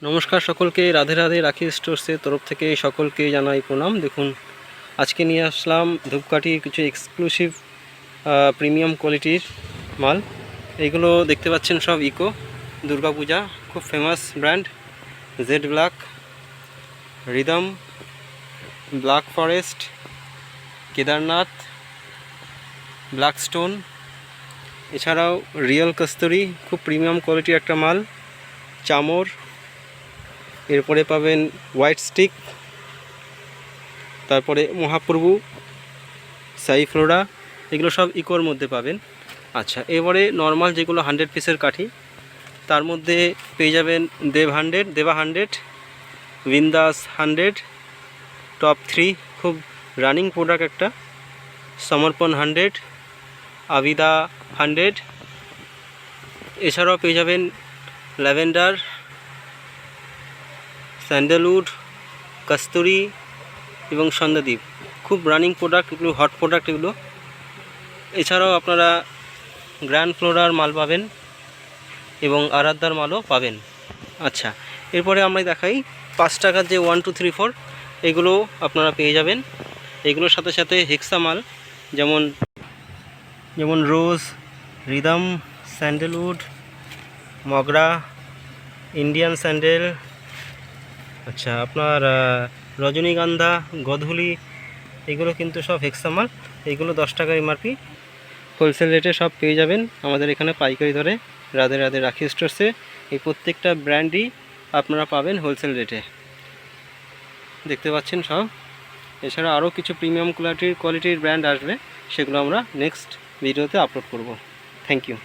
নমস্কার সকলকে, রাধে রাধে। রাখি স্টোর্সের তরফ থেকে সকলকে জানাই প্রণাম। দেখুন, আজকে নিয়ে আসলাম ধূপকাঠির কিছু এক্সক্লুসিভ প্রিমিয়াম কোয়ালিটির মাল। এইগুলো দেখতে পাচ্ছেন সব ইকো, দুর্গাপূজা খুব famous brand. Jet black, rhythm, black forest, Kedarnath, black stone, এছাড়াও রিয়েল কস্তুরি, খুব প্রিমিয়াম কোয়ালিটির একটা মাল। চামর, এরপরে পাবেন হোয়াইট স্টিক, তারপরে মহাপ্রভু, সাই ফ্লোরা, এগুলো সব ইকোর মধ্যে পাবেন। আচ্ছা, এবারে নর্মাল যেগুলো 100 পিসের কাঠি, তার মধ্যে পেয়ে যাবেন দেবা 100, বিন্দাস 100, টপ 3 খুব রানিং প্রোডাক্ট একটা, সমর্পণ 100, আবিদা 100। এছাড়াও পেয়ে যাবেন ল্যাভেন্ডার, স্যান্ডেলউড, কস্তুরি এবং সন্ধ্যাদীপ, খুব রানিং প্রোডাক্ট, এগুলো হট প্রোডাক্ট এগুলো। এছাড়াও আপনারা গ্র্যান্ড ফ্লোরার মাল পাবেন এবং আরাধ্যার মালও পাবেন। আচ্ছা, এরপরে আমরা দেখাই 5 টাকার যে 1 2 3 4, এগুলো আপনারা পেয়ে যাবেন। এগুলোর সাথে সাথে হেক্সা মাল, যেমন রোজ, রিদম, স্যান্ডেলউড, মগরা, ইন্ডিয়ান স্যান্ডেল, আচ্ছা আপনার রজনীগন্ধা, গধূলি, এগুলো কিন্তু সব হেক্সা মাল। এগুলো 10 টাকা এমআরপি, হোলসেল রেটে সব পেয়ে যাবেন আমাদের এখানে পাইকারি দরে। রাধে রাধে রাখি স্টোর্সে এই প্রত্যেকটা ব্র্যান্ডই আপনারা পাবেন হোলসেল রেটে, দেখতে পাচ্ছেন সব। এছাড়া আরও কিছু প্রিমিয়াম কোয়ালিটির ব্র্যান্ড আসবে, সেগুলো আমরা নেক্সট ভিডিওতে আপলোড করব। Thank you.